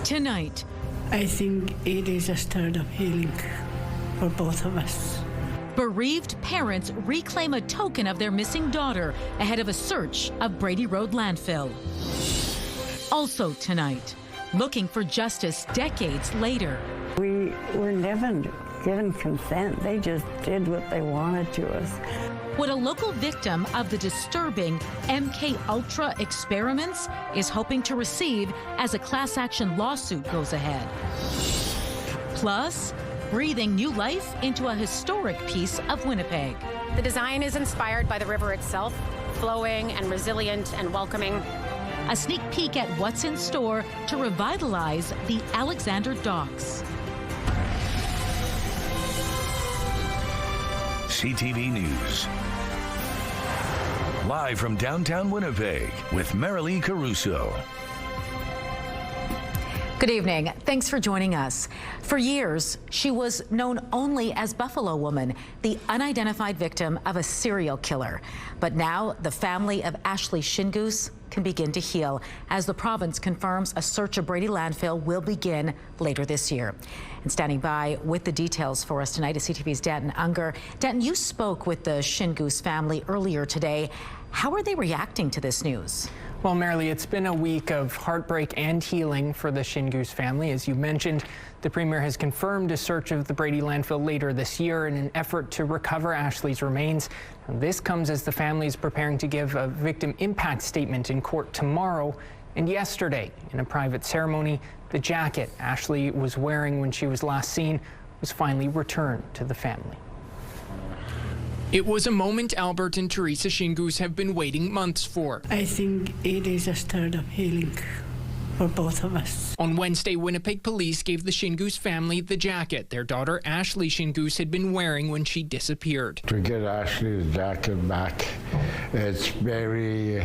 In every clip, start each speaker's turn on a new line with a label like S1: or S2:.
S1: Tonight,
S2: I think it is a start of healing for both of us.
S1: bereaved parents reclaim a token of their missing daughter ahead of a search of Brady Road landfill. Also tonight, looking for justice decades later.
S3: We were never given consent. They just did what they wanted to us.
S1: What a local victim of the disturbing MK Ultra experiments is hoping to receive as a class action lawsuit goes ahead. Plus, breathing new life into a historic piece of Winnipeg.
S4: The design is inspired by the river itself, flowing and resilient and welcoming.
S1: A sneak peek at what's in store to revitalize the Alexander Docks.
S5: CTV News. Live from downtown Winnipeg with Marilee Caruso.
S1: Good evening. Thanks for joining us. For years, she was known only as Buffalo Woman, the unidentified victim of a serial killer. But now the family of Ashlee Shingoose can begin to heal as the province confirms a search of Brady Landfill will begin later this year. And standing by with the details for us tonight is CTV's Danton Unger. Danton, you spoke with the Shingoose family earlier today. How are they reacting to this news?
S6: Well, Marilee, it's been a week of heartbreak and healing for the Shingoose family. As you mentioned, the Premier has confirmed a search of the Brady landfill later this year in an effort to recover Ashlee's remains. And this comes as the family is preparing to give a victim impact statement in court tomorrow. And yesterday, in a private ceremony, the jacket Ashlee was wearing when she was last seen was finally returned to the family. It was a moment Albert and Teresa Shingoose have been waiting months for.
S2: I think it is a start of healing for both of us.
S6: On Wednesday, Winnipeg police gave the Shingoose family the jacket their daughter Ashlee Shingoose had been wearing when she disappeared.
S7: To get Ashlee's jacket back, it's very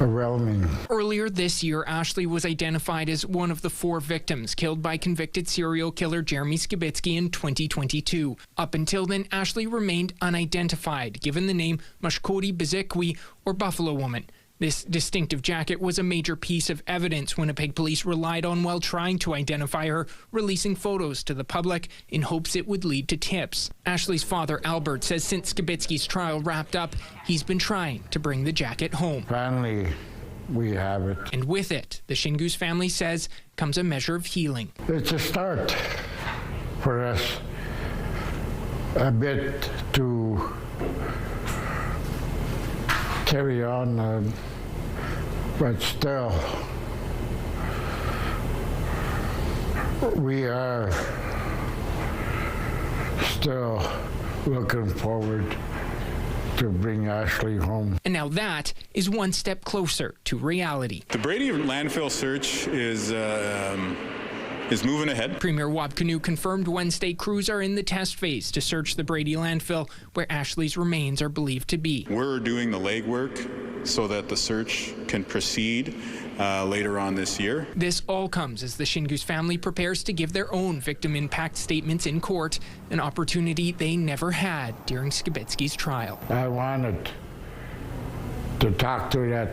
S7: overwhelming.
S6: Earlier this year, Ashlee was identified as one of the 4 victims killed by convicted serial killer Jeremy Skibitsky in 2022. Up until then, Ashlee remained unidentified, given the name Mashkoti Bezekwi, or Buffalo Woman. This distinctive jacket was a major piece of evidence Winnipeg police relied on while trying to identify her, releasing photos to the public in hopes it would lead to tips. Ashlee's father, Albert, says since Skibitsky's trial wrapped up, he's been trying to bring the jacket home.
S7: Finally, we have it.
S6: And with it, the Shingoose family says, comes a measure of healing.
S7: It's a start for us, a bit to carry on, but still, we are still looking forward to bring Ashlee home.
S6: And now that is one step closer to reality.
S8: The Brady landfill search is moving ahead.
S6: Premier Wabkanu confirmed Wednesday crews are in the test phase to search the Brady landfill where Ashlee's remains are believed to be.
S8: We're doing the legwork so that the search can proceed later on this year.
S6: This all comes as the Shingoose family prepares to give their own victim impact statements in court, an opportunity they never had during Skibitsky's trial.
S7: I wanted to talk to that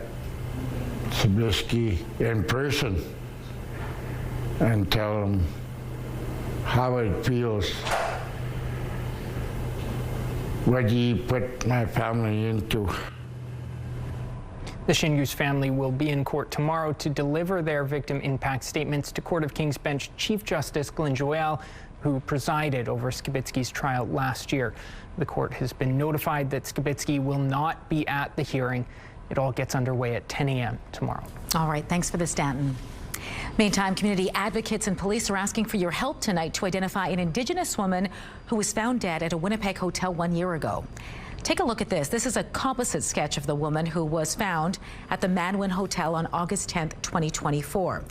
S7: Skibitsky in person and tell him how it feels, what he put my family into.
S6: The Shingoose family will be in court tomorrow to deliver their victim impact statements to Court of King's Bench Chief Justice Glenn Joyal, who presided over Skibitsky's trial last year. The court has been notified that Skibitsky will not be at the hearing. It all gets underway at 10 a.m. tomorrow.
S1: All right, thanks for this, Danton. Meantime, community advocates and police are asking for your help tonight to identify an Indigenous woman who was found dead at a Winnipeg hotel 1 year ago. Take a look at this. This is a composite sketch of the woman who was found at the Manwin Hotel on August 10th, 2024.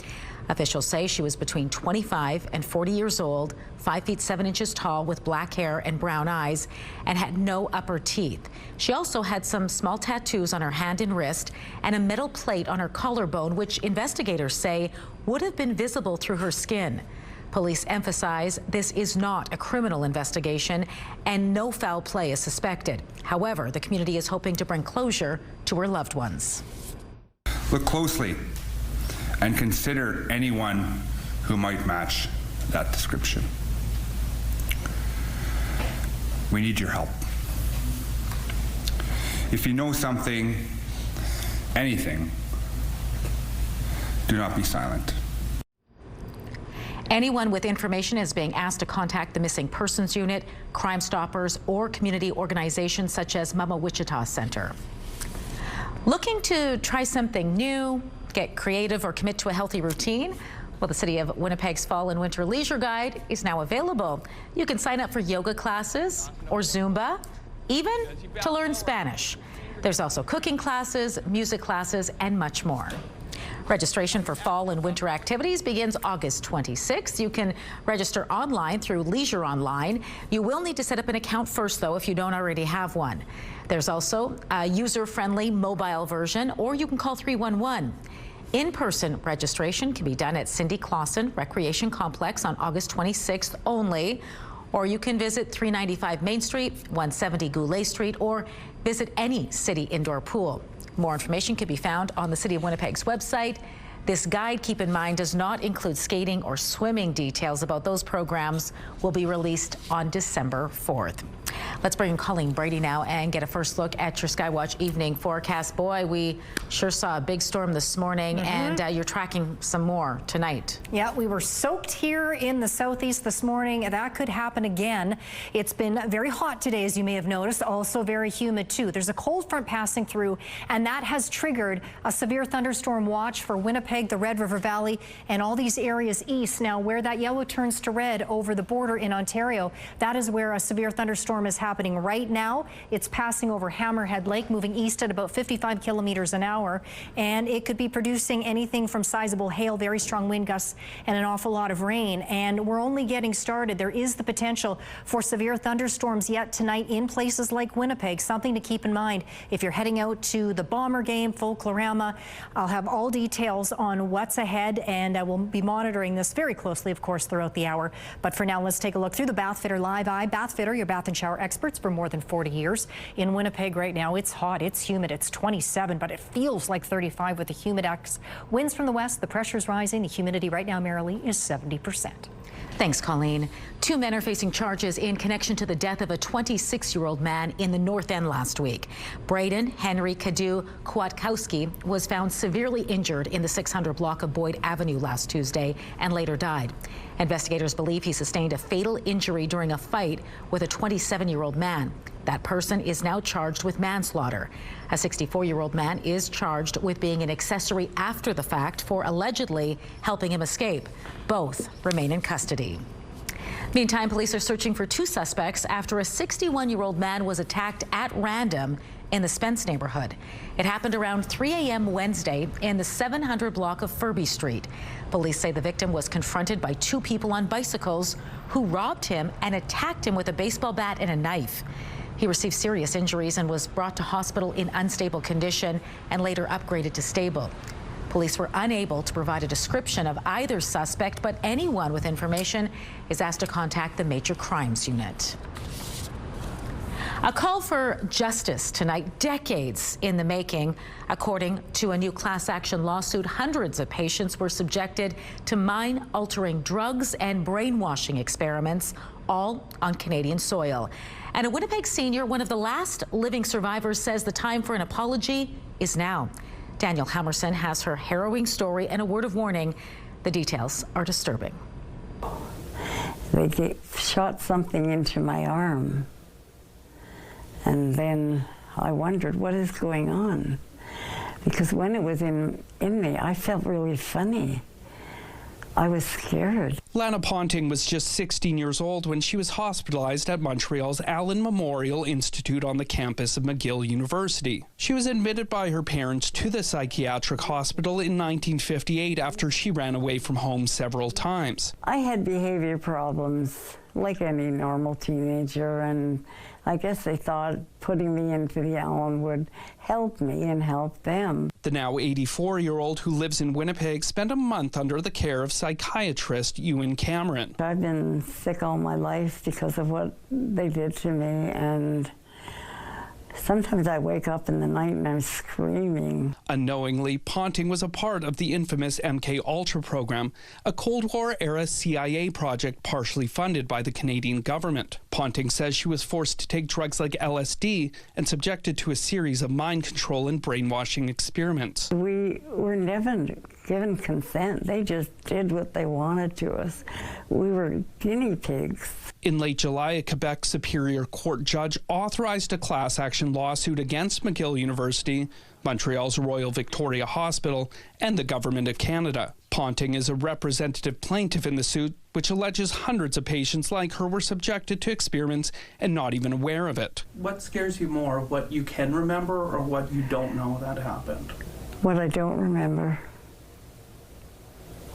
S1: Officials say she was between 25 and 40 years old, 5 feet 7 inches tall, with black hair and brown eyes, and had no upper teeth. She also had some small tattoos on her hand and wrist and a metal plate on her collarbone, which investigators say would have been visible through her skin. Police emphasize this is not a criminal investigation and no foul play is suspected. However, the community is hoping to bring closure to her loved ones.
S9: Look closely and consider anyone who might match that description. We need your help. If you know something, anything, do not be silent.
S1: Anyone with information is being asked to contact the Missing Persons Unit, Crime Stoppers, or community organizations such as Mama Wichita Center. Looking to try something new, get creative, or commit to a healthy routine? Well, the City of Winnipeg's Fall and Winter Leisure Guide is now available. You can sign up for yoga classes or Zumba, even to learn Spanish. There's also cooking classes, music classes, and much more. Registration for fall and winter activities begins August 26th. You can register online through Leisure Online. You will need to set up an account first, though, if you don't already have one. There's also a user-friendly mobile version, or you can call 311. In-person registration can be done at Cindy Clausen Recreation Complex on August 26th only, or you can visit 395 Main Street, 170 Goulet Street, or visit any city indoor pool. More information can be found on the City of Winnipeg's website. This guide, keep in mind, does not include skating or swimming. Details about those programs will be released on December 4th. Let's bring in Colleen Brady now and get a first look at your Skywatch evening forecast. Boy, we sure saw a big storm this morning, and you're tracking some more tonight.
S10: Yeah, we were soaked here in the southeast this morning. That could happen again. It's been very hot today, as you may have noticed, also very humid too. There's a cold front passing through, and that has triggered a severe thunderstorm watch for Winnipeg, the Red River Valley, and all these areas east. Now, where that yellow turns to red over the border in Ontario, that is where a severe thunderstorm is happening right now. It's passing over Hammerhead Lake, moving east at about 55 kilometers an hour, and it could be producing anything from sizable hail, very strong wind gusts, and an awful lot of rain. And we're only getting started. There is the potential for severe thunderstorms yet tonight in places like Winnipeg. Something to keep in mind if you're heading out to the Bomber game, Folklorama. I'll have all details on what's ahead, and we'll be monitoring this very closely, of course, throughout the hour. But for now, let's take a look through the Bathfitter Live Eye. Bathfitter, your bath and shower experts for more than 40 years. In Winnipeg right now, it's hot, it's humid, it's 27, but it feels like 35 with the humidex. Winds from the west, the pressure's rising. The humidity right now, Marilee, is 70%.
S1: Thanks, Colleen. Two men are facing charges in connection to the death of a 26-year-old man in the North End last week. Braden Henry Kadu Kwiatkowski was found severely injured in the 600 block of Boyd Avenue last Tuesday and later died. Investigators believe he sustained a fatal injury during a fight with a 27-year-old man. That person is now charged with manslaughter. A 64-year-old man is charged with being an accessory after the fact for allegedly helping him escape. Both remain in custody. Meantime, police are searching for two suspects after a 61-year-old man was attacked at random in the Spence neighborhood. It happened around 3 a.m. Wednesday in the 700 block of Furby Street. Police say the victim was confronted by two people on bicycles who robbed him and attacked him with a baseball bat and a knife. He received serious injuries and was brought to hospital in unstable condition and later upgraded to stable. Police were unable to provide a description of either suspect, but anyone with information is asked to contact the Major Crimes Unit. A call for justice tonight, decades in the making. According to a new class action lawsuit, hundreds of patients were subjected to mind-altering drugs and brainwashing experiments, all on Canadian soil. And a Winnipeg senior, one of the last living survivors, says the time for an apology is now. Danielle Hammerson has her harrowing story and a word of warning. The details are disturbing.
S3: They shot something into my arm. And then I wondered, what is going on? Because when it was in me, I felt really funny. I was scared.
S11: Lana Ponting was just 16 years old when she was hospitalized at Montreal's Allen Memorial Institute on the campus of McGill University. She was admitted by her parents to the psychiatric hospital in 1958 after she ran away from home several times.
S3: I had behavior problems like any normal teenager, and I guess they thought putting me into the Allen would help me and help them.
S11: The now 84-year-old who lives in Winnipeg spent a month under the care of psychiatrist Ewan Cameron.
S3: I've been sick all my life because of what they did to me, and Sometimes I wake up in the night and I'm screaming.
S11: Unknowingly, Ponting was a part of the infamous MK Ultra program, a Cold War-era CIA project partially funded by the Canadian government. Ponting says she was forced to take drugs like LSD and subjected to a series of mind control and brainwashing experiments.
S3: We were never given consent. They just did what they wanted to us. We were guinea pigs.
S11: In late July, a Quebec Superior Court judge authorized a class action lawsuit against McGill University, Montreal's Royal Victoria Hospital, and the Government of Canada. Ponting is a representative plaintiff in the suit, which alleges hundreds of patients like her were subjected to experiments and not even aware of it.
S12: What scares you more, what you can remember or what you don't know that happened?
S3: What I don't remember.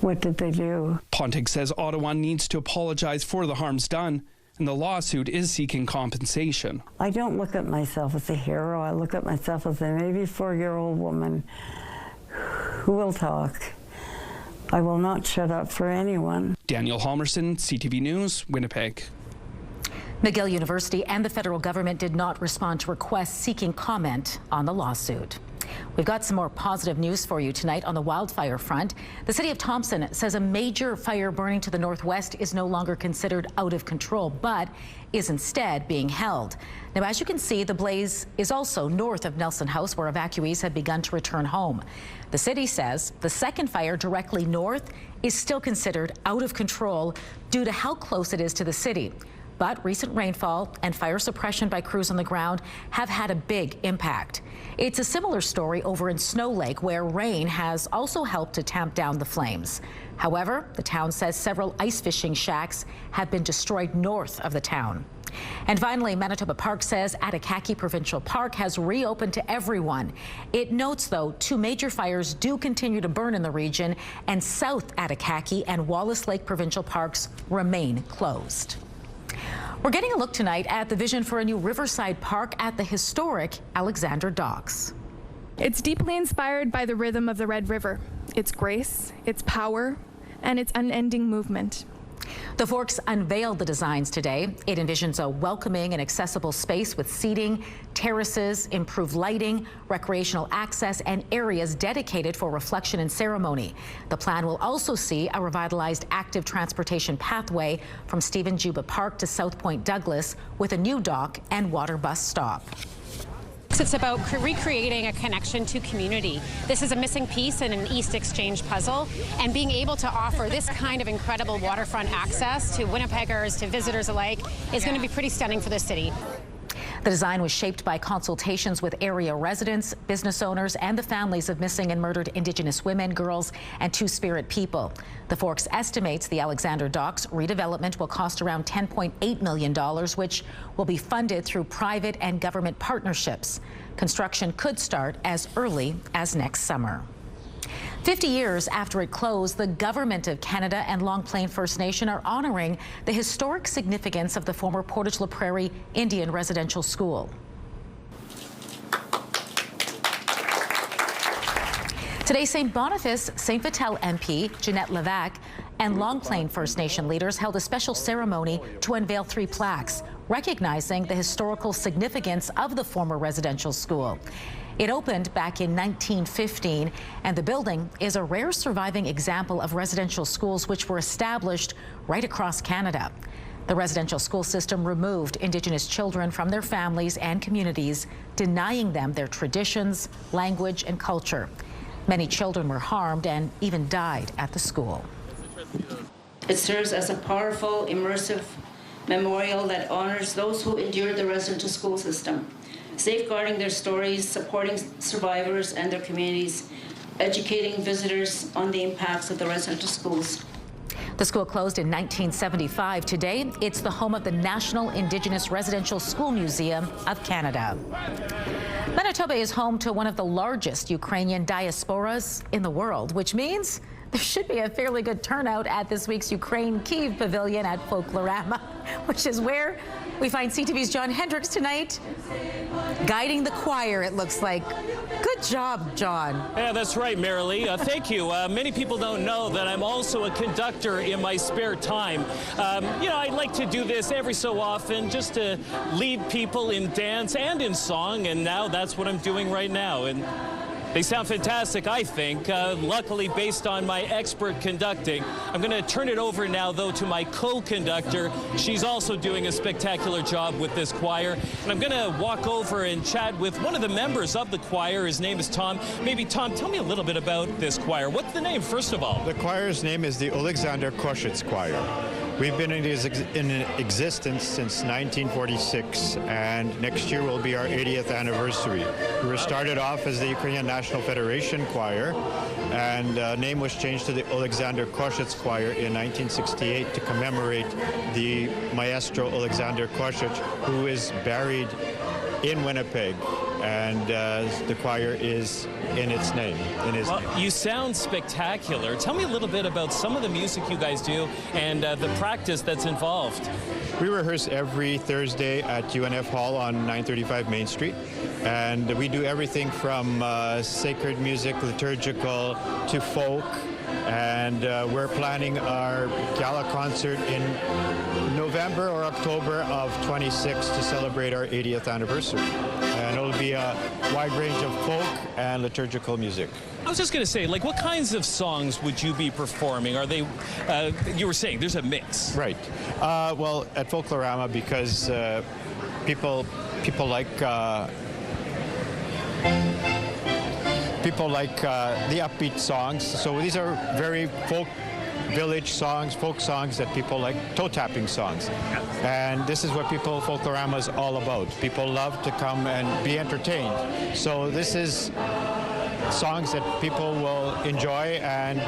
S3: What did they do?
S11: Ponting says Ottawa needs to apologize for the harms done, and the lawsuit is seeking compensation.
S3: I don't look at myself as a hero. I look at myself as an 84-year-old woman who will talk. I will not shut up for anyone.
S11: Daniel Halmerson, CTV News, Winnipeg.
S1: McGill University and the federal government did not respond to requests seeking comment on the lawsuit. We've got some more positive news for you tonight on the wildfire front. The city of Thompson says a major fire burning to the northwest is no longer considered out of control, but is instead being held. Now, as you can see, the blaze is also north of Nelson House, where evacuees have begun to return home. The city says the second fire directly north is still considered out of control due to how close it is to the city. But recent rainfall and fire suppression by crews on the ground have had a big impact. It's a similar story over in Snow Lake, where rain has also helped to tamp down the flames. However, the town says several ice fishing shacks have been destroyed north of the town. And finally, Manitoba Park says Atakaki Provincial Park has reopened to everyone. It notes, though, two major fires do continue to burn in the region, and South Atakaki and Wallace Lake Provincial Parks remain closed. We're getting a look tonight at the vision for a new riverside park at the historic Alexander Docks.
S13: It's deeply inspired by the rhythm of the Red River, its grace, its power, and its unending movement.
S1: The Forks unveiled the designs today. It envisions a welcoming and accessible space with seating, terraces, improved lighting, recreational access, and areas dedicated for reflection and ceremony. The plan will also see a revitalized active transportation pathway from Stephen Juba Park to South Point Douglas with a new dock and water bus stop.
S4: It's about recreating a connection to community. This is a missing piece in an East Exchange puzzle, and being able to offer this kind of incredible waterfront access to Winnipeggers, to visitors alike, is going to be pretty stunning for the city.
S1: The design was shaped by consultations with area residents, business owners, and the families of missing and murdered Indigenous women, girls, and Two-Spirit people. The Forks estimates the Alexander Docks redevelopment will cost around $10.8 million, which will be funded through private and government partnerships. Construction could start as early as next summer. 50 years after it closed, the Government of Canada and Long Plain First Nation are honoring the historic significance of the former Portage La Prairie Indian Residential School. Today, St. Boniface, St. Vital MP Jeanette Levac and Long Plain First Nation leaders held a special ceremony to unveil 3 plaques recognizing the historical significance of the former residential school. It opened back in 1915, and the building is a rare surviving example of residential schools which were established right across Canada. The residential school system removed Indigenous children from their families and communities, denying them their traditions, language, and culture. Many children were harmed and even died at the school.
S14: It serves as a powerful, immersive memorial that honors those who endured the residential school system, safeguarding their stories, supporting survivors and their communities, educating visitors on the impacts of the residential schools.
S1: The school closed in 1975. Today, it's the home of the National Indigenous Residential School Museum of Canada. Manitoba is home to one of the largest Ukrainian diasporas in the world, which means there should be a fairly good turnout at this week's Ukraine Kyiv Pavilion at Folklorama. which is where we find CTV's John Hendricks tonight, guiding the choir, it looks like. Good job, John.
S15: Yeah, that's right, Marilee. Thank you. Many people don't know that I'm also a conductor in my spare time. You know, I like to do this every so often just to lead people in dance and in song, and now that's what I'm doing right now. And they sound fantastic, I think. Luckily, based on my expert conducting, I'm going to turn it over now, though, to my co-conductor. She's also doing a spectacular job with this choir. And I'm going to walk over and chat with one of the members of the choir. His name is Tom. Maybe, Tom, tell me a little bit about this choir. What's the name, first of all?
S16: The choir's name is the Alexander Koshitz Choir. We've been in existence since 1946, and next year will be our 80th anniversary. We were started off as the Ukrainian National Federation Choir, and name was changed to the Alexander Koshitz Choir in 1968 to commemorate the maestro Alexander Koshitz, who is buried in Winnipeg, and the choir is in its name, in his name.
S15: You sound spectacular. Tell me a little bit about some of the music you guys do and the practice that's involved.
S16: We rehearse every Thursday at UNF Hall on 935 Main Street, and we do everything from sacred music, liturgical, to folk, and we're planning our gala concert in November or October of 26 to celebrate our 80th anniversary. And it'll be a wide range of folk and liturgical music.
S15: I was just going to say, like, what kinds of songs would you be performing? Are they, you were saying, there's a mix.
S16: Right. Well, at Folklorama, because people like the upbeat songs. So these are very folk village songs, folk songs that people like, toe tapping songs. And this is what Folklorama is all about. People love to come and be entertained. So this is songs that people will enjoy, and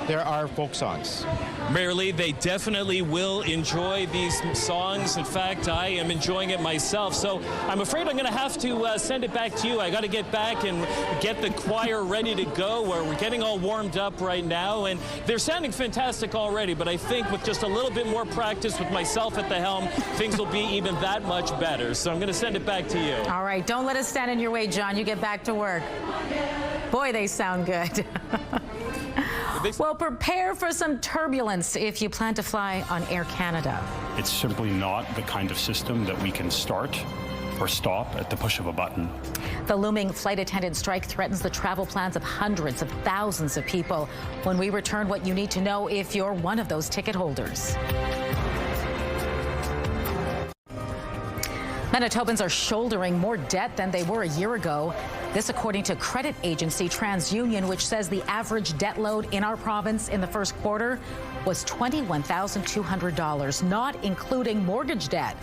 S16: there are folk songs.
S15: Marilee, they definitely will enjoy these songs. In fact, I am enjoying it myself. So I'm afraid I'm going to have to send it back to you. I got to get back and get the choir ready to go. We're getting all warmed up right now, and they're sounding fantastic already. But I think with just a little bit more practice with myself at the helm, things will be even that much better. So I'm going to send it back to you.
S1: All right, don't let us stand in your way, John. You get back to work. Boy, they sound good. Well, prepare for some turbulence if you plan to fly on Air Canada.
S17: It's simply not the kind of system that we can start or stop at the push of a button.
S1: The looming flight attendant strike threatens the travel plans of hundreds of thousands of people. When we return, what you need to know if you're one of those ticket holders. Manitobans are shouldering more debt than they were a year ago. This according to credit agency TransUnion, which says the average debt load in our province in the first quarter was $21,200, not including mortgage debt.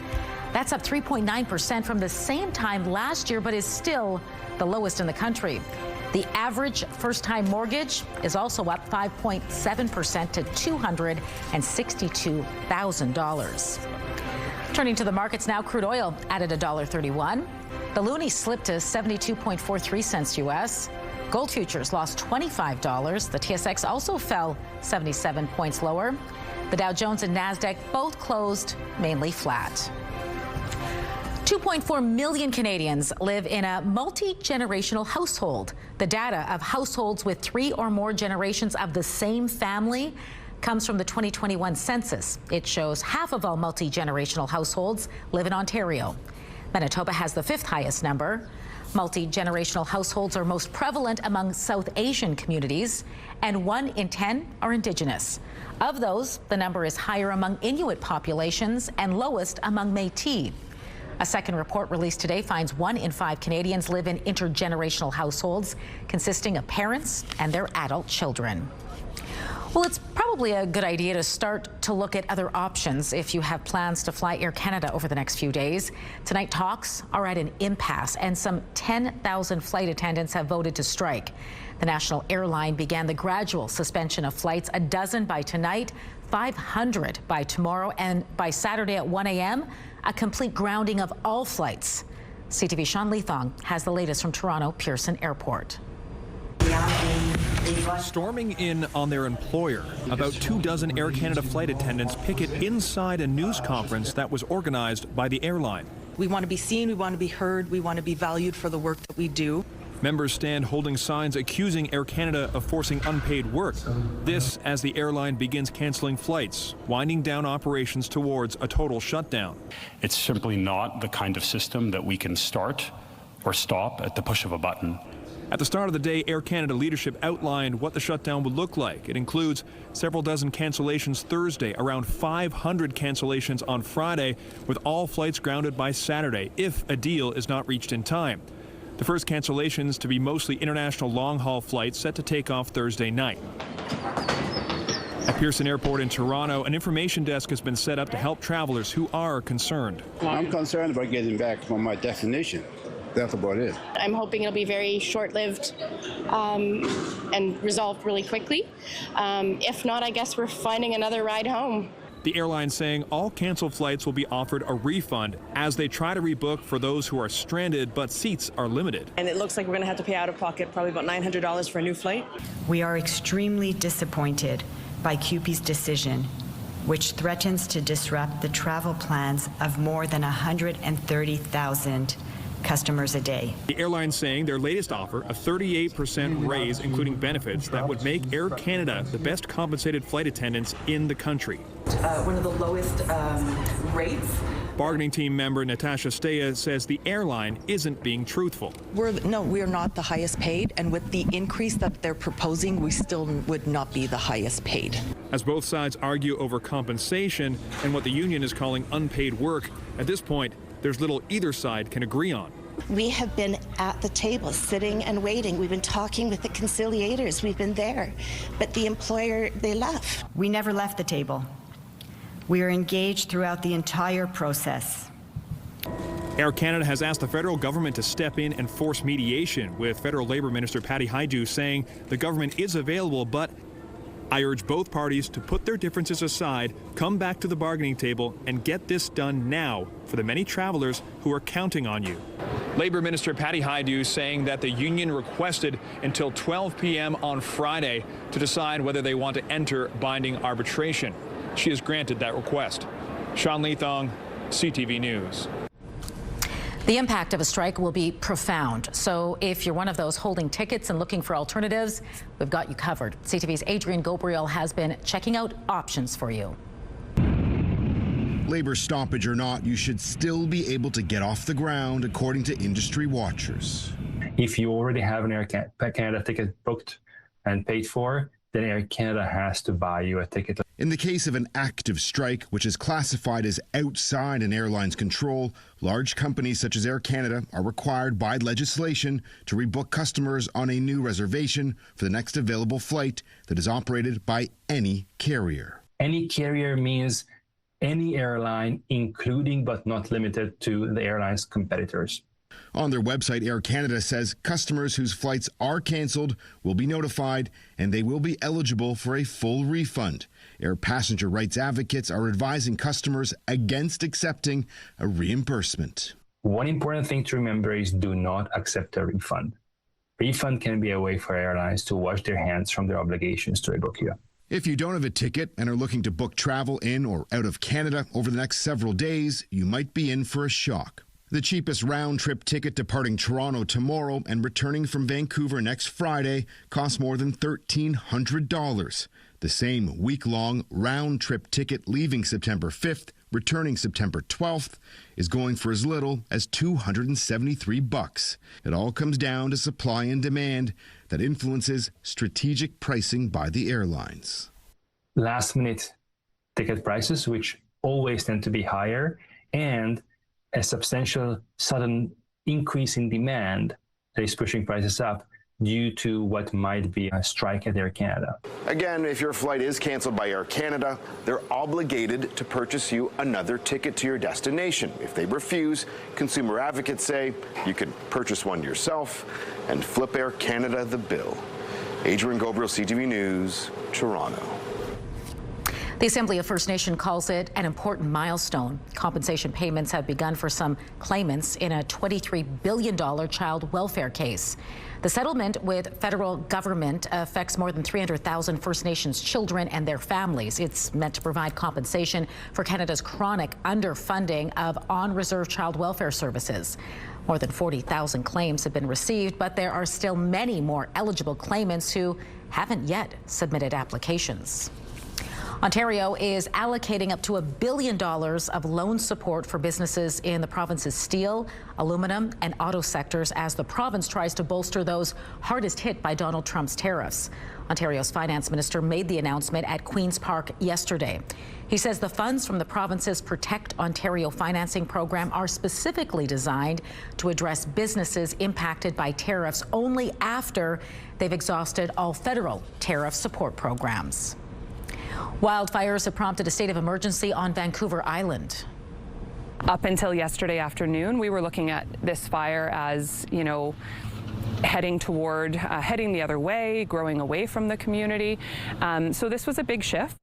S1: That's up 3.9% from the same time last year, but is still the lowest in the country. The average first-time mortgage is also up 5.7% to $262,000. Turning to the markets now, crude oil added $1.31. The loonie slipped to 72.43 cents U.S. Gold futures lost $25. The TSX also fell 77 points lower. The Dow Jones and NASDAQ both closed mainly flat. 2.4 million Canadians live in a multi-generational household. The data of households with 3 or more generations of the same family comes from the 2021 census. It shows half of all multi-generational households live in Ontario. Manitoba has the 5th highest number. Multi-generational households are most prevalent among South Asian communities, and 1 in 10 are Indigenous. Of those, the number is higher among Inuit populations and lowest among Métis. A second report released today finds 1 in 5 Canadians live in intergenerational households consisting of parents and their adult children. Well, it's probably a good idea to start to look at other options if you have plans to fly Air Canada over the next few days. Tonight, talks are at an impasse, and some 10,000 flight attendants have voted to strike. The national airline began the gradual suspension of flights, a dozen by tonight, 500 by tomorrow, and by Saturday at 1 a.m., a complete grounding of all flights. CTV Sean Leathong has the latest from Toronto Pearson Airport.
S18: Storming in on their employer, about 24 Air Canada flight attendants picket inside a news conference that was organized by the airline.
S19: We want to be seen, we want to be heard, we want to be valued for the work that we do.
S18: Members stand holding signs accusing Air Canada of forcing unpaid work. This as the airline begins canceling flights, winding down operations towards a total shutdown.
S17: It's simply not the kind of system that we can start or stop at the push of a button.
S18: At the start of the day, Air Canada leadership outlined what the shutdown would look like. It includes several dozen cancellations Thursday, around 500 cancellations on Friday, with all flights grounded by Saturday if a deal is not reached in time. The first cancellations to be mostly international long-haul flights set to take off Thursday night. At Pearson Airport in Toronto, an information desk has been set up to help travelers who are concerned.
S20: I'm concerned about getting back from my destination. That's about it.
S21: I'm hoping it'll be very short-lived and resolved really quickly. If not, I guess we're finding another ride home.
S18: The airline saying all canceled flights will be offered a refund as they try to rebook for those who are stranded, but seats are limited.
S22: And it looks like we're going to have to pay out of pocket probably about $900 for a new flight.
S23: We are extremely disappointed by CUPE's decision, which threatens to disrupt the travel plans of more than 130,000 customers a day.
S18: The airline saying their latest offer, a 38% raise, including benefits, that would make Air Canada the best compensated flight attendants in the country.
S19: One of the lowest rates.
S18: Bargaining team member Natasha Steya says the airline isn't being truthful.
S19: We are not the highest paid, and with the increase that they're proposing, we still would not be the highest paid.
S18: As both sides argue over compensation and what the union is calling unpaid work, at this point, there's little either side can agree on.
S24: We have been at the table, sitting and waiting. We've been talking with the conciliators. We've been there. But the employer, they left.
S23: We never left the table. We are engaged throughout the entire process.
S18: Air Canada has asked the federal government to step in and force mediation, with Federal Labour Minister Patty Hajdu saying the government is available, but I urge both parties to put their differences aside, come back to the bargaining table, and get this done now for the many travelers who are counting on you. Labour Minister Patty Hajdu saying that the union requested until 12 p.m. on Friday to decide whether they want to enter binding arbitration. She has granted that request. Sean Leathong, CTV News.
S1: The impact of a strike will be profound. So if you're one of those holding tickets and looking for alternatives, we've got you covered. CTV's Adrian Gabriel has been checking out options for you.
S25: Labor stoppage or not, you should still be able to get off the ground, according to industry watchers.
S26: If you already have an Air Canada ticket booked and paid for, then Air Canada has to buy you a ticket.
S25: In the case of an active strike, which is classified as outside an airline's control, large companies such as Air Canada are required by legislation to rebook customers on a new reservation for the next available flight that is operated by any carrier.
S26: Any carrier means any airline, including but not limited to the airline's competitors.
S25: On their website, Air Canada says customers whose flights are cancelled will be notified and they will be eligible for a full refund. Air passenger rights advocates are advising customers against accepting a reimbursement.
S26: One important thing to remember is do not accept a refund. Refund can be a way for airlines to wash their hands from their obligations to rebook you.
S25: If you don't have a ticket and are looking to book travel in or out of Canada over the next several days, you might be in for a shock. The cheapest round-trip ticket departing Toronto tomorrow and returning from Vancouver next Friday costs more than $1,300. The same week-long round-trip ticket leaving September 5th, returning September 12th, is going for as little as $273. It all comes down to supply and demand that influences strategic pricing by the airlines.
S26: Last-minute ticket prices, which always tend to be higher, and a substantial sudden increase in demand that is pushing prices up due to what might be a strike at Air Canada.
S27: Again, if your flight is canceled by Air Canada, they're obligated to purchase you another ticket to your destination. If they refuse, consumer advocates say you could purchase one yourself and flip Air Canada the bill. Adrian Gabriel, CTV News, Toronto.
S1: The Assembly of First Nation calls it an important milestone. Compensation payments have begun for some claimants in a $23 billion child welfare case. The settlement with federal government affects more than 300,000 First Nations children and their families. It's meant to provide compensation for Canada's chronic underfunding of on-reserve child welfare services. More than 40,000 claims have been received, but there are still many more eligible claimants who haven't yet submitted applications. Ontario is allocating up to $1 billion of loan support for businesses in the province's steel, aluminum, and auto sectors as the province tries to bolster those hardest hit by Donald Trump's tariffs. Ontario's finance minister made the announcement at Queen's Park yesterday. He says the funds from the province's Protect Ontario financing program are specifically designed to address businesses impacted by tariffs only after they've exhausted all federal tariff support programs. Wildfires have prompted a state of emergency on Vancouver Island.
S2: Up until yesterday afternoon, we were looking at this fire as, heading the other way, growing away from the community. So this was a big shift.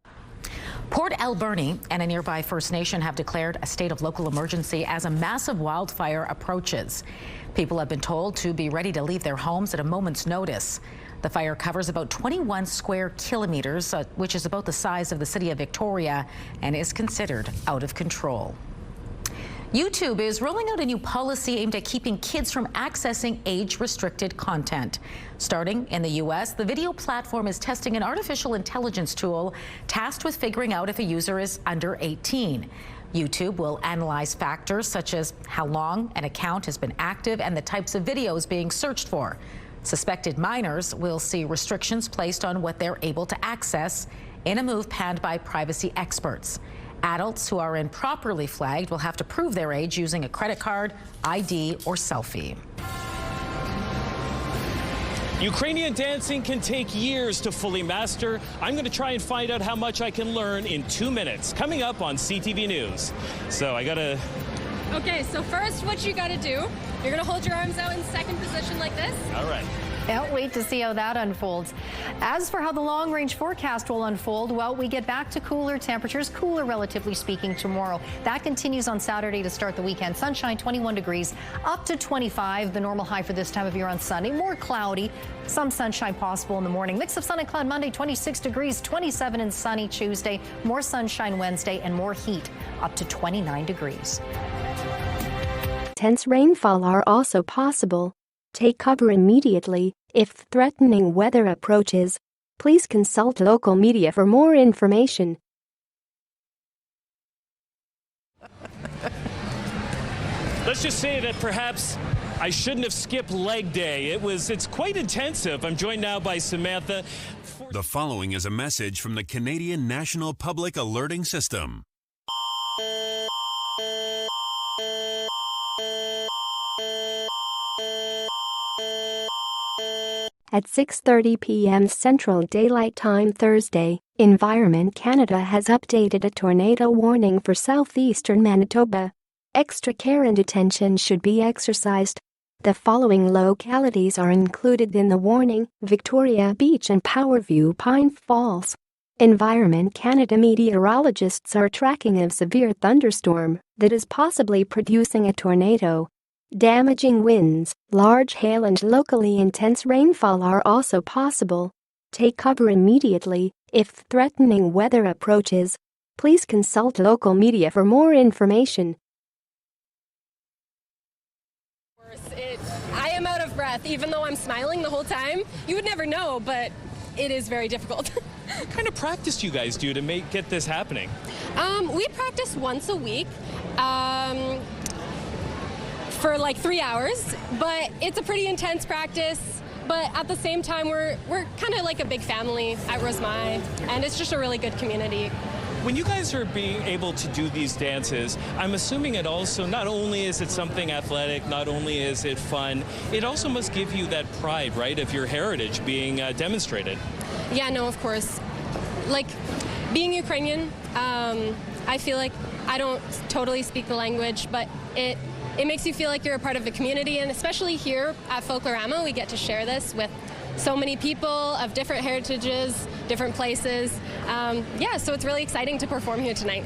S1: Port Alberni and a nearby First Nation have declared a state of local emergency as a massive wildfire approaches. People have been told to be ready to leave their homes at a moment's notice. The fire covers about 21 square kilometers, which is about the size of the city of Victoria, and is considered out of control. YouTube is rolling out a new policy aimed at keeping kids from accessing age-restricted content. Starting in the U.S., the video platform is testing an artificial intelligence tool tasked with figuring out if a user is under 18. YouTube will analyze factors such as how long an account has been active and the types of videos being searched for. Suspected minors will see restrictions placed on what they're able to access in a move panned by privacy experts. Adults who are improperly flagged will have to prove their age using a credit card, ID, or selfie.
S15: Ukrainian dancing can take years to fully master. I'm going to try and find out how much I can learn in 2 minutes. Coming up on CTV News. So I gotta...
S5: Okay, so first what you gotta do, you're gonna hold your arms out in second position like this.
S15: All right.
S6: Can't wait to see how that unfolds. As for how the long-range forecast will unfold, well, we get back to cooler temperatures, cooler relatively speaking tomorrow. That continues on Saturday to start the weekend. Sunshine, 21 degrees, up to 25, the normal high for this time of year on Sunday. More cloudy, some sunshine possible in the morning. Mix of sun and cloud Monday, 26 degrees, 27 and sunny Tuesday. More sunshine Wednesday and more heat, up to 29 degrees.
S7: Intense rainfall are also possible. Take cover immediately if threatening weather approaches. Please consult local media for more information.
S15: Let's just say that perhaps I shouldn't have skipped leg day. It's quite intensive. I'm joined now by Samantha.
S8: The following is a message from the Canadian National Public Alerting System.
S7: At 6:30 p.m. Central Daylight Time Thursday, Environment Canada has updated a tornado warning for southeastern Manitoba. Extra care and attention should be exercised. The following localities are included in the warning: Victoria Beach and Powerview Pine Falls. Environment Canada meteorologists are tracking a severe thunderstorm that is possibly producing a tornado. Damaging winds, large hail and locally intense rainfall are also possible. Take cover immediately if threatening weather approaches. Please consult local media for more information.
S5: I am out of breath, even though I'm smiling the whole time. You would never know, but it is very difficult.
S15: What kind of practice do you guys do to get this happening?
S5: We practice once a week. For like 3 hours, but it's a pretty intense practice. But at the same time, we're kind of like a big family at Rosemai, and it's just a really good community.
S15: When you guys are being able to do these dances, I'm assuming it also, not only is it something athletic, not only is it fun, it also must give you that pride, right, of your heritage being demonstrated.
S5: Yeah, no, of course. Like, being Ukrainian, I feel like I don't totally speak the language, but it makes you feel like you're a part of the community, and especially here at Folklorama, we get to share this with so many people of different heritages, different places. Yeah, so it's really exciting to perform here tonight.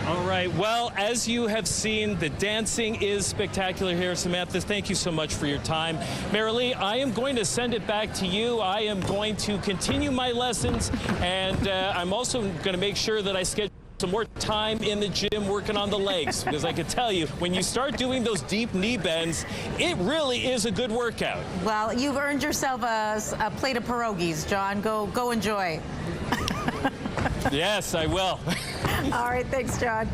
S15: All right. Well, as you have seen, the dancing is spectacular here. Samantha, thank you so much for your time. Marilee, I am going to send it back to you. I am going to continue my lessons, and I'm also going to make sure that I schedule some more time in the gym working on the legs, because I can tell you, when you start doing those deep knee bends, it really is a good workout.
S3: Well, you've earned yourself a plate of pierogies, John. Go enjoy.
S15: Yes, I will.
S3: All right, thanks, John.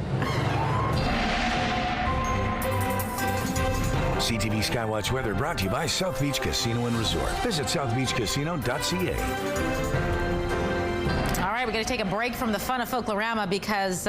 S4: CTV Skywatch weather brought to you by South Beach Casino and Resort. Visit southbeachcasino.ca.
S1: All right, we're going to take a break from the fun of Folklorama because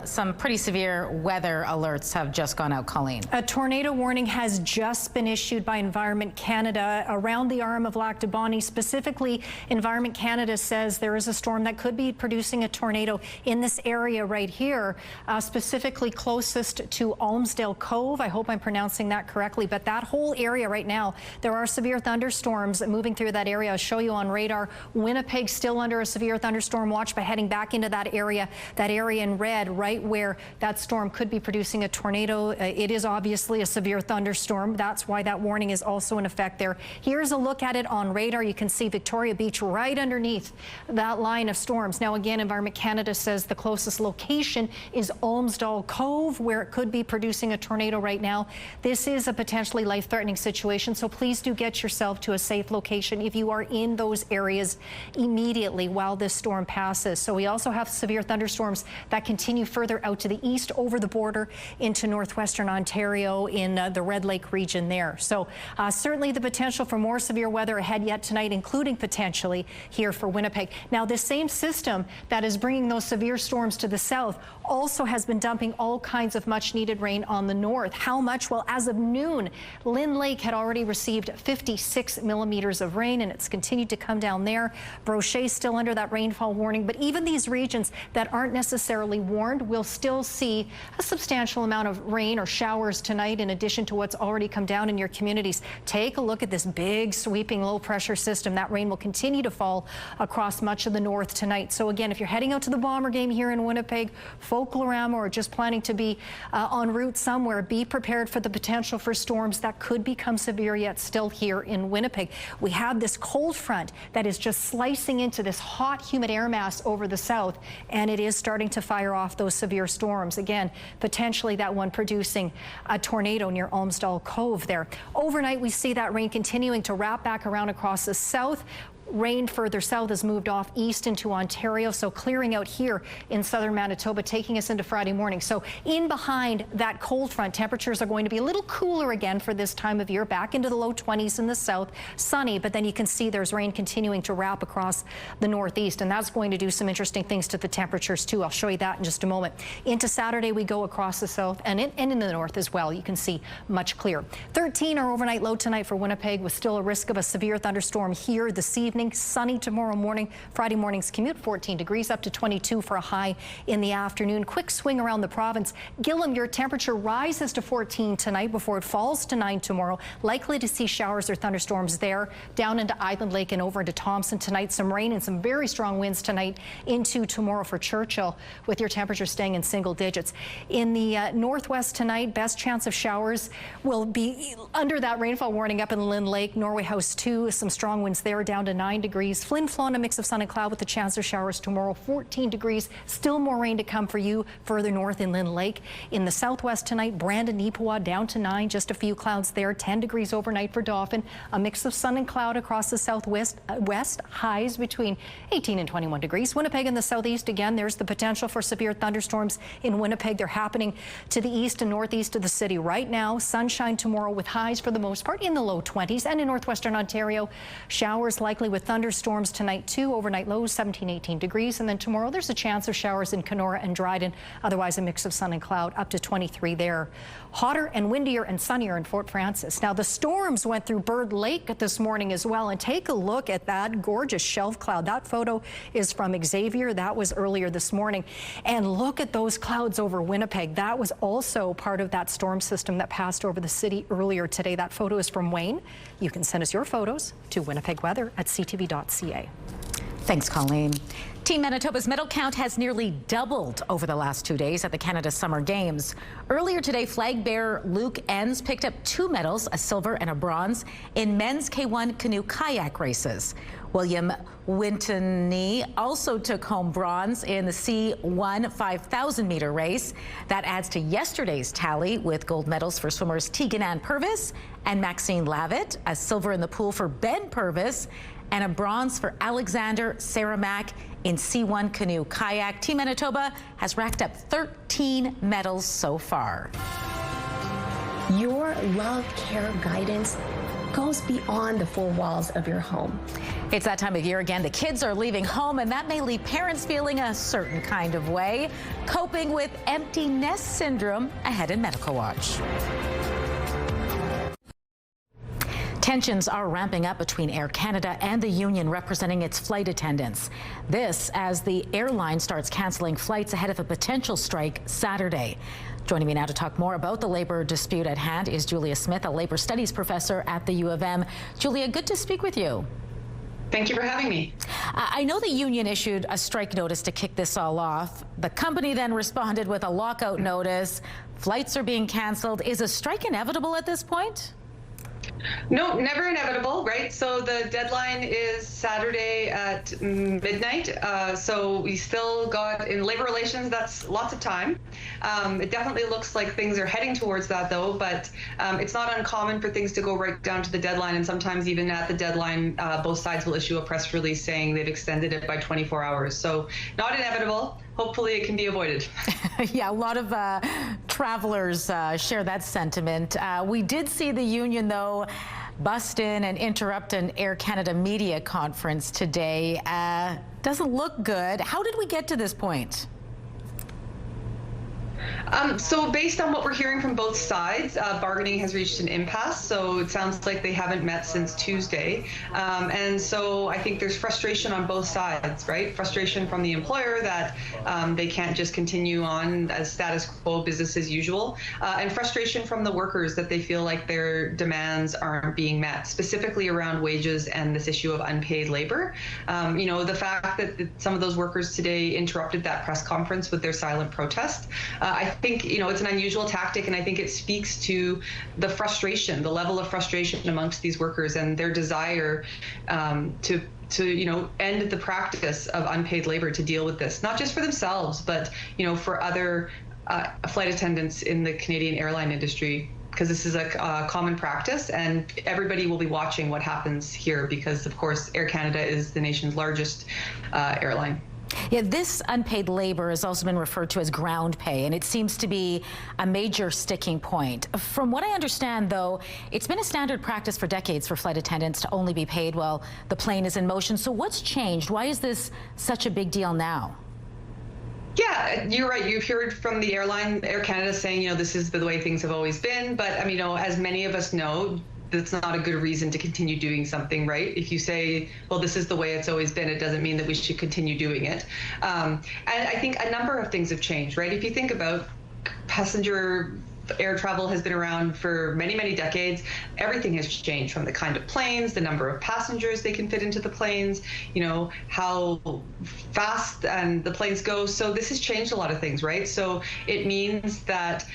S1: some pretty severe weather alerts have just gone out. Colleen.
S9: A tornado warning has just been issued by Environment Canada around the arm of Lac de Bonnie. Specifically, Environment Canada says there is a storm that could be producing a tornado in this area right here, specifically closest to Almsdale Cove. I hope I'm pronouncing that correctly, but that whole area right now, there are severe thunderstorms moving through that area. I'll show you on radar. Winnipeg still under a severe thunderstorm watch, but heading back into that area in red, right where that storm could be producing a tornado. It is obviously a severe thunderstorm. That's why that warning is also in effect there. Here's a look at it on radar. You can see Victoria Beach right underneath that line of storms. Now again, Environment Canada says the closest location is Almsdale Cove, where it could be producing a tornado right now. This is a potentially life-threatening situation, so please do get yourself to a safe location if you are in those areas immediately while this storm passes. So we also have severe thunderstorms that continue further out to the east over the border into northwestern Ontario in the Red Lake region there. So certainly the potential for more severe weather ahead yet tonight, including potentially here for Winnipeg. Now, this same system that is bringing those severe storms to the south also has been dumping all kinds of much needed rain on the north. How much? Well, as of noon, Lynn Lake had already received 56 millimeters of rain, and it's continued to come down there. Brochet still under that rainfall warning, but even these regions that aren't necessarily warned will still see a substantial amount of rain or showers tonight, in addition to what's already come down in your communities. Take a look at this big sweeping low pressure system. That rain will continue to fall across much of the north tonight. So again, if you're heading out to the Bomber game here in Winnipeg, Folklorama, or just planning to be en route somewhere, be prepared for the potential for storms that could become severe yet still here in Winnipeg. We have this cold front that is just slicing into this hot, humid air mass over the south, and it is starting to fire off those severe storms. Again, potentially that one producing a tornado near Almsdale Cove there. Overnight, we see that rain continuing to wrap back around across the south. Rain further south has moved off east into Ontario, so clearing out here in southern Manitoba, taking us into Friday morning. So in behind that cold front, temperatures are going to be a little cooler again for this time of year, back into the low 20s in the south, sunny, but then you can see there's rain continuing to wrap across the northeast, and that's going to do some interesting things to the temperatures too. I'll show you that in just a moment. Into Saturday, we go across the south and in the north as well. You can see much clearer. 13 our overnight low tonight for Winnipeg, with still a risk of a severe thunderstorm here this evening. Sunny tomorrow morning. Friday morning's commute 14 degrees up to 22 for a high in the afternoon. Quick swing around the province. Gillam, your temperature rises to 14 tonight before it falls to 9 tomorrow. Likely to see showers or thunderstorms there. Down into Island Lake and over into Thompson tonight. Some rain and some very strong winds tonight into tomorrow for Churchill, with your temperature staying in single digits. In the northwest tonight, best chance of showers will be under that rainfall warning up in Lynn Lake. Norway House 2, some strong winds there, down to 9 degrees. Flin Flon, a mix of sun and cloud with the chance of showers tomorrow. 14 degrees. Still more rain to come for you further north in Lynn Lake. In the southwest tonight, Brandon, Neepawa down to 9. Just a few clouds there. 10 degrees overnight for Dauphin. A mix of sun and cloud across the southwest. West highs between 18 and 21 degrees. Winnipeg in the southeast, again, there's the potential for severe thunderstorms in Winnipeg. They're happening to the east and northeast of the city right now. Sunshine tomorrow with highs for the most part in the low 20s, and in northwestern Ontario, showers likely with with thunderstorms tonight too. Overnight lows 17, 18 degrees. And then tomorrow there's a chance of showers in Kenora and Dryden. Otherwise a mix of sun and cloud up to 23 there. Hotter and windier and sunnier in Fort Frances. Now the storms went through Bird Lake this morning as well. And take a look at that gorgeous shelf cloud. That photo is from Xavier. That was earlier this morning. And look at those clouds over Winnipeg. That was also part of that storm system that passed over the city earlier today. That photo is from Wayne. You can send us your photos to winnipegweather@ctv.ca.
S1: Thanks, Colleen. Team Manitoba's medal count has nearly doubled over the last 2 days at the Canada Summer Games. Earlier today, flag bearer Luke Enns picked up 2 medals, a silver and a bronze, in men's K1 canoe kayak races. William Wintony also took home bronze in the C1 5,000-meter race. That adds to yesterday's tally with gold medals for swimmers Tegan Ann Purvis and Maxine Lavitt, a silver in the pool for Ben Purvis, and a bronze for Alexander Saramac in C1 canoe kayak. Team Manitoba has racked up 13 medals so far.
S10: Your love, care, guidance goes beyond the four walls of your home.
S1: It's that time of year again. The kids are leaving home, and that may leave parents feeling a certain kind of way, coping with empty nest syndrome ahead in Medical Watch. Tensions are ramping up between Air Canada and the union representing its flight attendants. This as the airline starts canceling flights ahead of a potential strike Saturday. Joining me now to talk more about the labor dispute at hand is Julia Smith, a labor studies professor at the U of M. Julia, good to speak with you.
S11: Thank you for having me.
S1: I know the union issued a strike notice to kick this all off. The company then responded with a lockout notice. Flights are being canceled. Is a strike inevitable at this point?
S11: No, never inevitable, right? So the deadline is Saturday at midnight. So we still got, in labor relations, that's lots of time. It definitely looks like things are heading towards that, though, but it's not uncommon for things to go right down to the deadline. And sometimes even at the deadline, both sides will issue a press release saying they've extended it by 24 hours. So not inevitable. Hopefully it can be avoided.
S1: Yeah, a lot of travelers share that sentiment. We did see the union, though, bust in and interrupt an Air Canada media conference today. Doesn't look good. How did we get to this point?
S11: So based on what we're hearing from both sides, bargaining has reached an impasse. So it sounds like they haven't met since Tuesday. And so I think there's frustration on both sides, right? Frustration from the employer that they can't just continue on as status quo, business as usual. And frustration from the workers that they feel like their demands aren't being met, specifically around wages and this issue of unpaid labor. You know, the fact that some of those workers today interrupted that press conference with their silent protest, I think, you know, it's an unusual tactic, and I think it speaks to the frustration, the level of frustration amongst these workers and their desire to you know, end the practice of unpaid labor, to deal with this, not just for themselves, but, you know, for other flight attendants in the Canadian airline industry, because this is a common practice, and everybody will be watching what happens here because, of course, Air Canada is the nation's largest airline.
S1: Yeah, this unpaid labor has also been referred to as ground pay, and it seems to be a major sticking point. From what I understand, though, it's been a standard practice for decades for flight attendants to only be paid while the plane is in motion. So what's changed? Why is this such a big deal now?
S11: Yeah, you're right. You've heard from the airline, Air Canada, saying, you know, this is the way things have always been. But, I mean, you know, as many of us know, that's not a good reason to continue doing something, right? If you say, well, this is the way it's always been, it doesn't mean that we should continue doing it. And I think a number of things have changed, right? If you think about passenger air travel has been around for many, many decades. Everything has changed, from the kind of planes, the number of passengers they can fit into the planes, you know, how fast and the planes go. So this has changed a lot of things, right? So it means that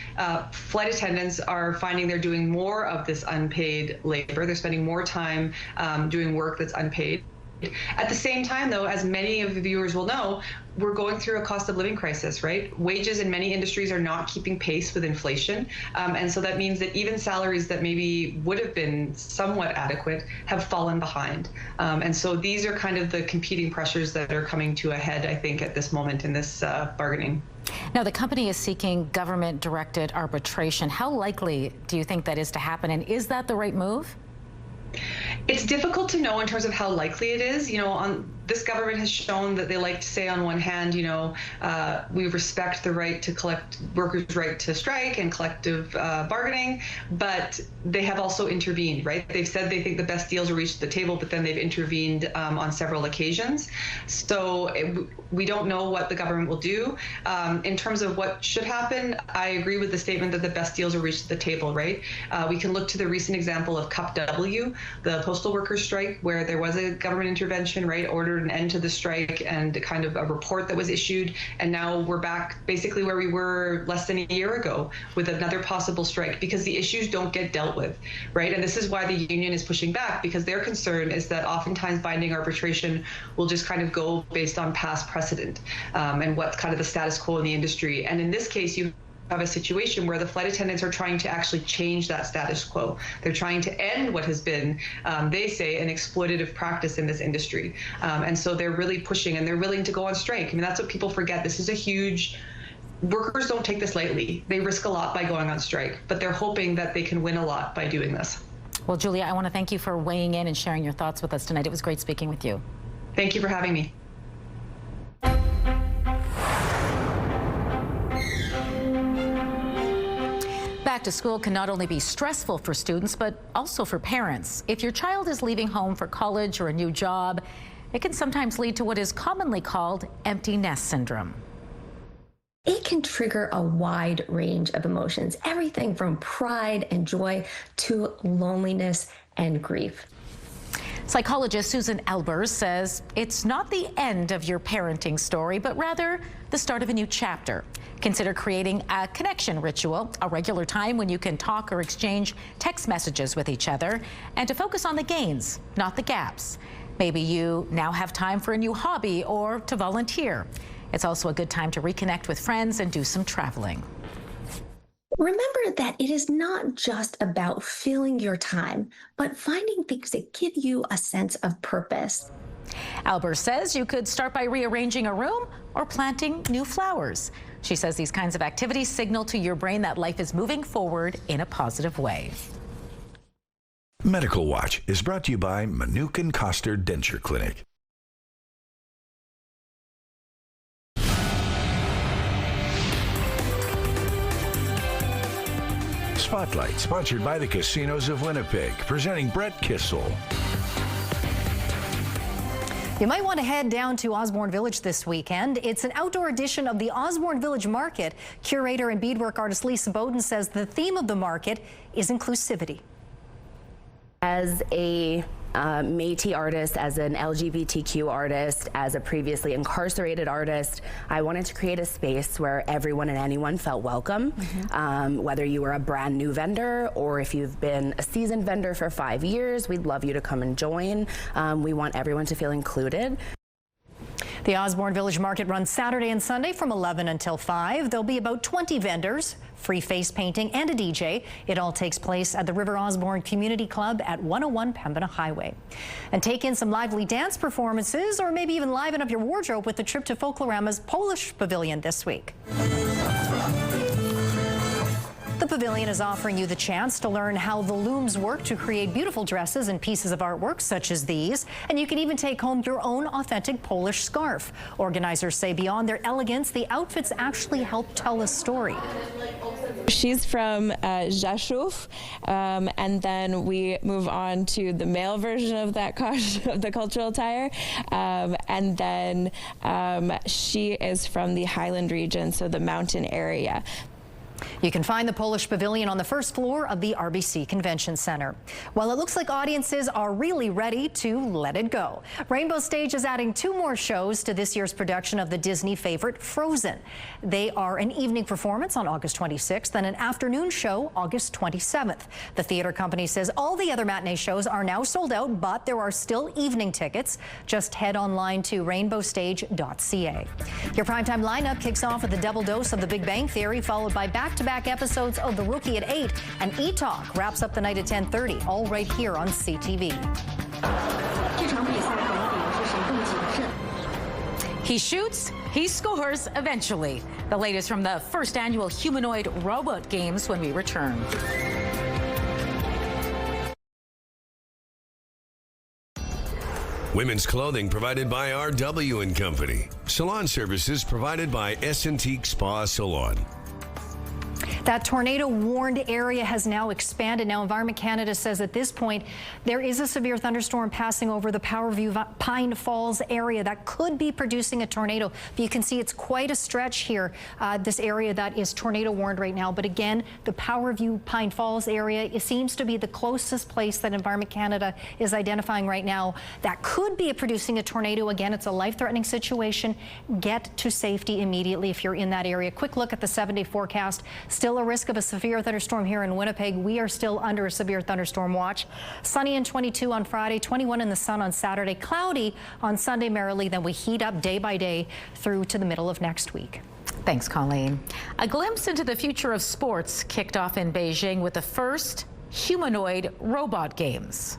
S11: flight attendants are finding they're doing more of this unpaid labor. They're spending more time doing work that's unpaid. At the same time, though, as many of the viewers will know, we're going through a cost of living crisis, right? Wages in many industries are not keeping pace with inflation. And so that means that even salaries that maybe would have been somewhat adequate have fallen behind. And so these are kind of the competing pressures that are coming to a head, I think, at this moment in this bargaining.
S1: Now, the company is seeking government-directed arbitration. How likely do you think that is to happen? And is that the right move?
S11: It's difficult to know in terms of how likely it is. This government has shown that they like to say on one hand, we respect the right to workers' right to strike and collective bargaining, but they have also intervened, right? They've said they think the best deals are reached at the table, but then they've intervened on several occasions. So we don't know what the government will do. In terms of what should happen, I agree with the statement that the best deals are reached at the table, right? We can look to the recent example of Cup W, the postal workers strike, where there was a government intervention, right, ordered an end to the strike and kind of a report that was issued. And now we're back basically where we were less than a year ago with another possible strike, because the issues don't get dealt with, right? And this is why the union is pushing back, because their concern is that oftentimes binding arbitration will just kind of go based on past precedent and what's kind of the status quo in the industry. And in this case, you have a situation where the flight attendants are trying to actually change that status quo. They're trying to end what has been, they say, an exploitative practice in this industry. And so they're really pushing, and they're willing to go on strike. I mean, that's what people forget. This is a huge, workers don't take this lightly. They risk a lot by going on strike, but they're hoping that they can win a lot by doing this.
S1: Well, Julia, I want to thank you for weighing in and sharing your thoughts with us tonight. It was great speaking with you.
S11: Thank you for having me.
S1: Back to school can not only be stressful for students, but also for parents. If your child is leaving home for college or a new job, it can sometimes lead to what is commonly called empty nest syndrome.
S10: It can trigger a wide range of emotions, everything from pride and joy to loneliness and grief.
S1: Psychologist Susan Elbers says it's not the end of your parenting story, but rather the start of a new chapter. Consider creating a connection ritual, a regular time when you can talk or exchange text messages with each other, and to focus on the gains, not the gaps. Maybe you now have time for a new hobby or to volunteer. It's also a good time to reconnect with friends and do some traveling.
S10: Remember that it is not just about filling your time, but finding things that give you a sense of purpose.
S1: Albert says you could start by rearranging a room or planting new flowers. She says these kinds of activities signal to your brain that life is moving forward in a positive way.
S4: Medical Watch is brought to you by Manukin Koster Denture Clinic. Spotlight, sponsored by the Casinos of Winnipeg, presenting Brett Kissel.
S9: You might want to head down to Osborne Village this weekend. It's an outdoor edition of the Osborne Village Market. Curator and beadwork artist Lisa Bowden says the theme of the market is inclusivity.
S12: As a Métis artist, as an LGBTQ artist, as a previously incarcerated artist, I wanted to create a space where everyone and anyone felt welcome, whether you were a brand new vendor or if you've been a seasoned vendor for 5 years, we'd love you to come and join. We want everyone to feel included.
S9: The Osborne Village Market runs Saturday and Sunday from 11 until 5. There'll be about 20 vendors, free face painting, and a DJ. It all takes place at the River Osborne Community Club at 101 Pembina Highway. And take in some lively dance performances, or maybe even liven up your wardrobe with a trip to Folklorama's Polish Pavilion this week. The pavilion is offering you the chance to learn how the looms work to create beautiful dresses and pieces of artwork such as these. And you can even take home your own authentic Polish scarf. Organizers say beyond their elegance, the outfits actually help tell a story.
S13: She's from Rzeszów, and then we move on to the male version of that of the cultural attire, and then she is from the Highland region, so the mountain area.
S9: You can find the Polish Pavilion on the first floor of the RBC Convention Center. Well, it looks like audiences are really ready to let it go. Rainbow Stage is adding 2 more shows to this year's production of the Disney favorite Frozen. They are an evening performance on August 26th and an afternoon show August 27th. The theater company says all the other matinee shows are now sold out, but there are still evening tickets. Just head online to rainbowstage.ca. Your primetime lineup kicks off with a double dose of The Big Bang Theory, followed by back-to-back episodes of The Rookie at 8, and E-Talk wraps up the night at 10:30, all right here on CTV.
S1: He shoots, he scores eventually. The latest from the first annual humanoid robot games when we return.
S4: Women's clothing provided by RW & Company. Salon services provided by S&T Spa Salon.
S9: That tornado-warned area has now expanded. Now, Environment Canada says at this point there is a severe thunderstorm passing over the Powerview Pine Falls area that could be producing a tornado. But you can see it's quite a stretch here, this area that is tornado-warned right now. But again, the Powerview Pine Falls area, it seems to be the closest place that Environment Canada is identifying right now that could be producing a tornado. Again, it's a life-threatening situation. Get to safety immediately if you're in that area. Quick look at the 7-day forecast. Still a risk of a severe thunderstorm here in Winnipeg. We are still under a severe thunderstorm watch. Sunny and 22 on Friday, 21 in the sun on Saturday, cloudy on Sunday merrily. Then we heat up day by day through to the middle of next week.
S1: Thanks, Colleen. A glimpse into the future of sports kicked off in Beijing with the first humanoid robot games.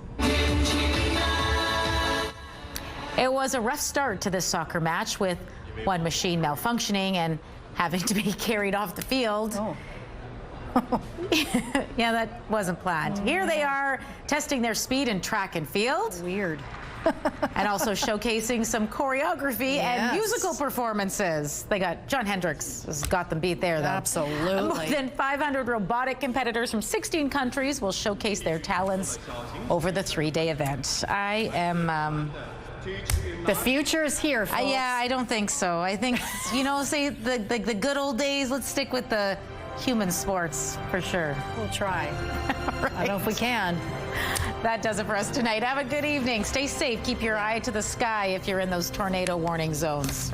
S1: It was a rough start to this soccer match, with one machine malfunctioning and having to be carried off the field. Oh. Yeah, that wasn't planned. Here they are testing their speed in track and field.
S9: Weird.
S1: And also showcasing some choreography and musical performances. They got John Hendricks has got them beat there, though.
S9: Absolutely.
S1: More than 500 robotic competitors from 16 countries will showcase their talents over the 3-day event. I am.
S9: The future is here, folks.
S1: Yeah, I don't think so. I think, you know, say the good old days. Let's stick with the human sports for sure.
S9: We'll try.
S1: Right.
S9: I don't know if we can.
S1: That does it for us tonight. Have a good evening. Stay safe. Keep your eye to the sky if you're in those tornado warning zones.